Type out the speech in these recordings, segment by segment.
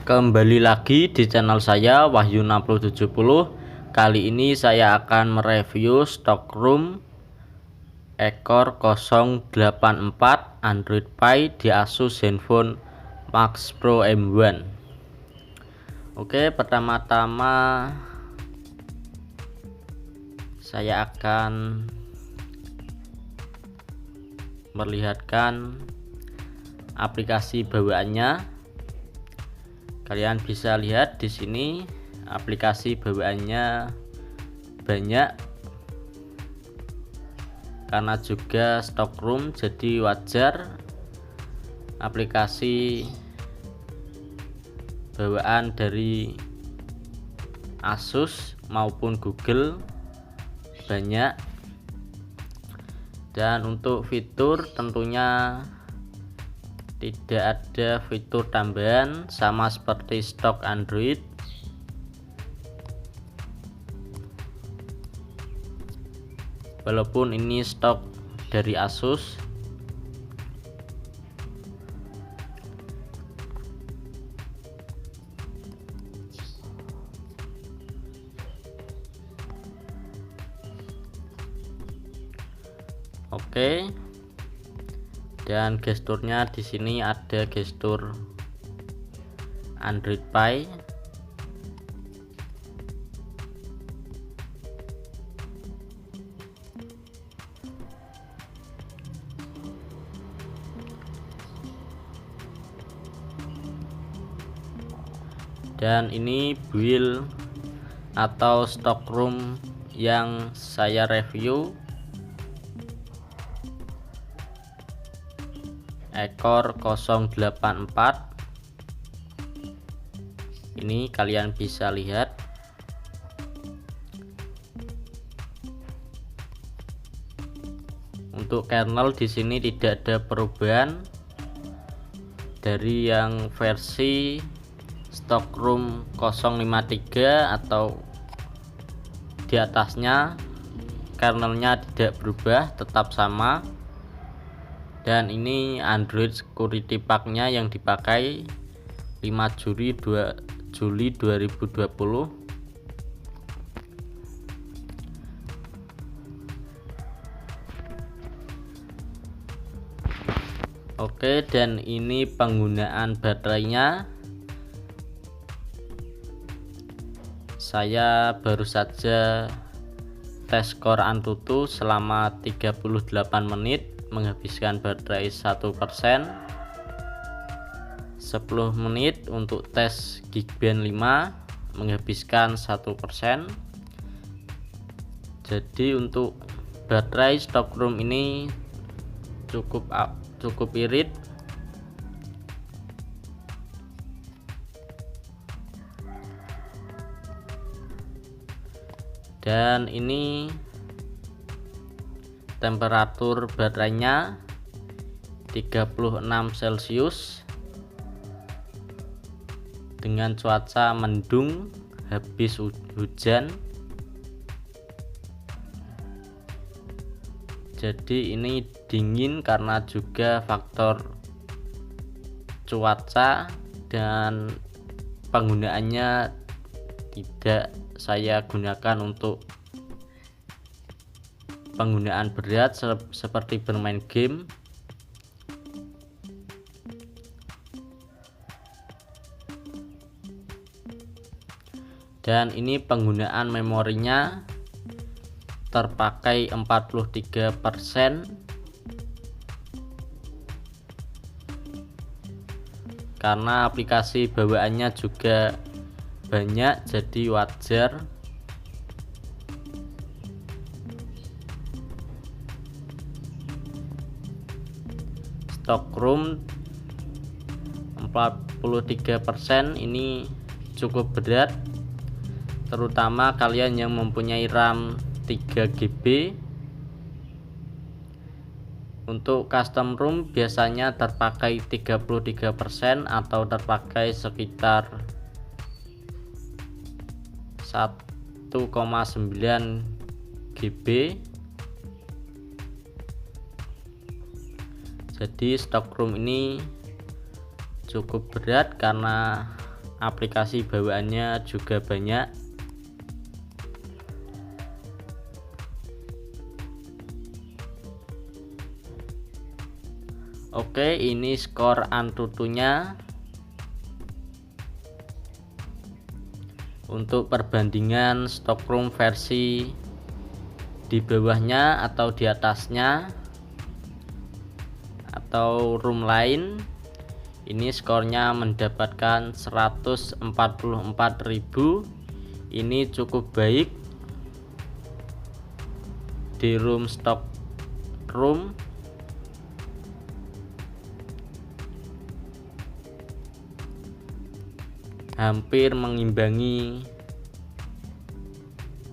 Kembali lagi di channel saya Wahyu 6070. Kali ini saya akan mereview Stockroom Ekor 084 Android Pie di Asus Zenfone Max Pro M1. Oke, pertama-tama saya akan memperlihatkan aplikasi bawaannya. Kalian bisa lihat di sini aplikasi bawaannya banyak, karena juga Stockroom jadi wajar aplikasi bawaan dari Asus maupun Google banyak. Dan untuk fitur tentunya tidak ada fitur tambahan, sama seperti stok Android. Walaupun ini stok dari Asus. Oke. Dan gesturnya di sini ada gestur Android Pie. Dan ini build atau Stockroom yang saya review, Ekor 084. Ini kalian bisa lihat. Untuk kernel di sini tidak ada perubahan dari yang versi Stockroom 053 atau di atasnya. Kernelnya tidak berubah, tetap sama. Dan ini Android Security Pack-nya yang dipakai 5 Juli 2020. Oke, dan ini penggunaan baterainya. Saya baru saja tes Core Antutu selama 38 menit, menghabiskan baterai 1%. 10 menit untuk tes Geekbench 5, menghabiskan 1%. Jadi untuk baterai Stockroom ini cukup irit. Dan ini temperatur baterainya 36 Celcius dengan cuaca mendung habis hujan. Jadi ini dingin karena juga faktor cuaca, dan penggunaannya tidak saya gunakan untuk penggunaan berat seperti bermain game. Dan ini penggunaan memorinya terpakai 43%, karena aplikasi bawaannya juga banyak, jadi wajar. Stockroom 43% ini cukup berat, terutama kalian yang mempunyai RAM 3GB. Untuk custom ROM biasanya terpakai 33% atau terpakai sekitar 1,9 GB. Jadi Stockroom ini cukup berat karena aplikasi bawaannya juga banyak. Oke, ini skor Antutunya. Untuk perbandingan stockroom versi di bawahnya atau di atasnya atau room lain, ini skornya mendapatkan 144.000. Ini cukup baik di room stockroom. Hampir mengimbangi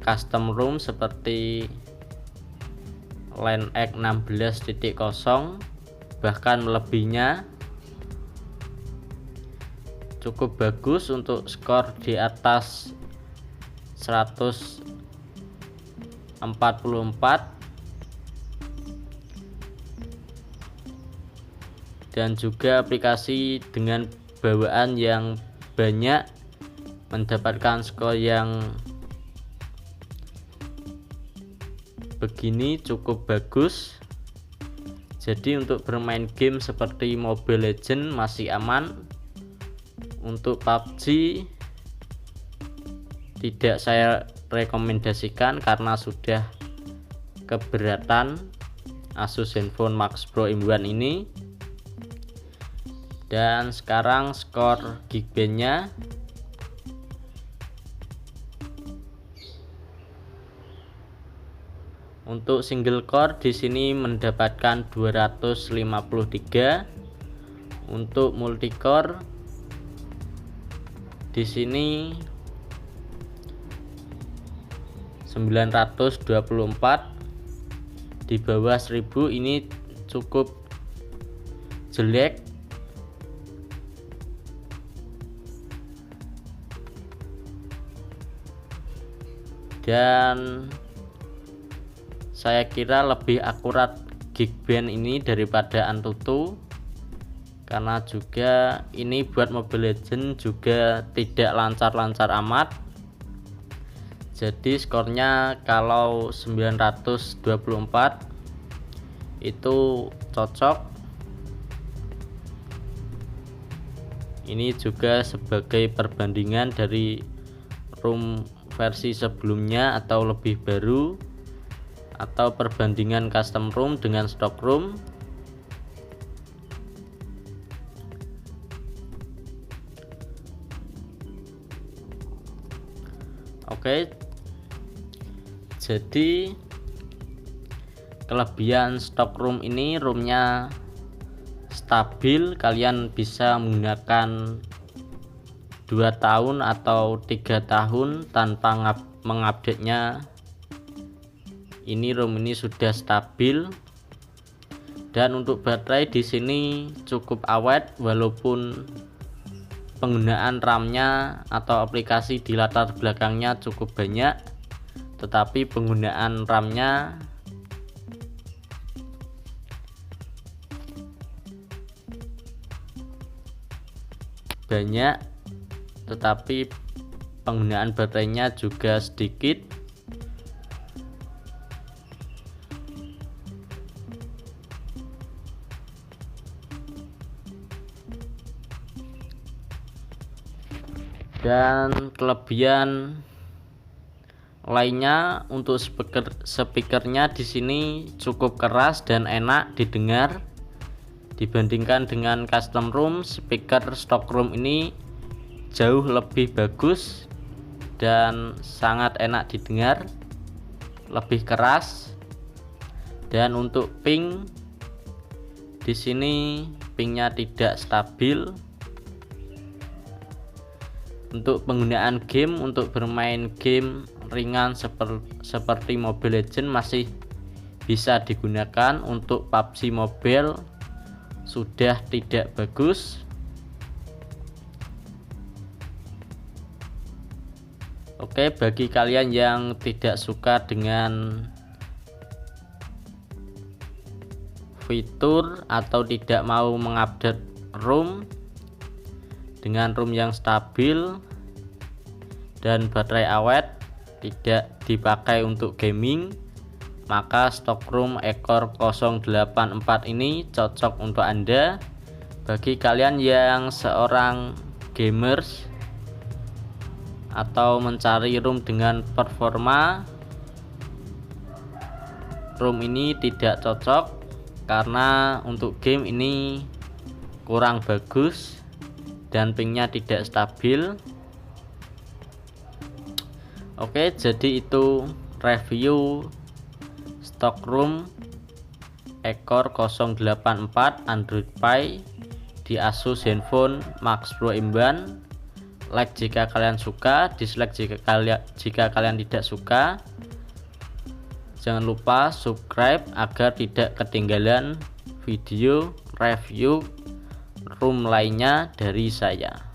custom room seperti LANX 16.0, bahkan lebihnya. Cukup bagus untuk skor di atas 144. Dan juga aplikasi dengan bawaan yang banyak mendapatkan skor yang begini cukup bagus. Jadi untuk bermain game seperti Mobile Legends masih aman. Untuk PUBG tidak saya rekomendasikan karena sudah keberatan Asus Zenfone Max Pro M1 ini. Dan sekarang skor Geekbench-nya. Untuk single core di sini mendapatkan 253. Untuk multicore di sini 924, di bawah 1000. Ini cukup jelek. Dan saya kira lebih akurat Geekbench ini daripada Antutu, karena juga ini buat Mobile Legends juga tidak lancar-lancar amat. Jadi skornya kalau 924 itu cocok. Ini juga sebagai perbandingan dari room versi sebelumnya atau lebih baru, atau perbandingan custom room dengan stock room. Oke, jadi kelebihan stock room ini, roomnya stabil, kalian bisa menggunakan 2 tahun atau 3 tahun tanpa mengupdate-nya. Ini room ini sudah stabil. Dan untuk baterai di sini cukup awet, walaupun penggunaan RAM-nya atau aplikasi di latar belakangnya cukup banyak, tetapi penggunaan RAM-nya banyak, tetapi penggunaan baterainya juga sedikit. Dan kelebihan lainnya untuk speakernya di sini cukup keras dan enak didengar. Dibandingkan dengan custom room, speaker stock room ini jauh lebih bagus dan sangat enak didengar, lebih keras. Dan untuk ping di sini, pingnya tidak stabil. Untuk penggunaan game, untuk bermain game ringan seperti Mobile Legends masih bisa digunakan. Untuk PUBG Mobile sudah tidak bagus. Oke, bagi kalian yang tidak suka dengan fitur atau tidak mau mengupdate ROM, dengan room yang stabil dan baterai awet, tidak dipakai untuk gaming, maka stock room Ekor 084 ini cocok untuk Anda. Bagi kalian yang seorang gamers atau mencari room dengan performa, room ini tidak cocok karena untuk game ini kurang bagus dan pingnya tidak stabil. Oke, jadi itu review stock room Ekor 084 Android Pie di Asus Zenfone Max Pro Emban. Like jika kalian suka, dislike jika kalian tidak suka. Jangan lupa subscribe agar tidak ketinggalan video review room lainnya dari saya.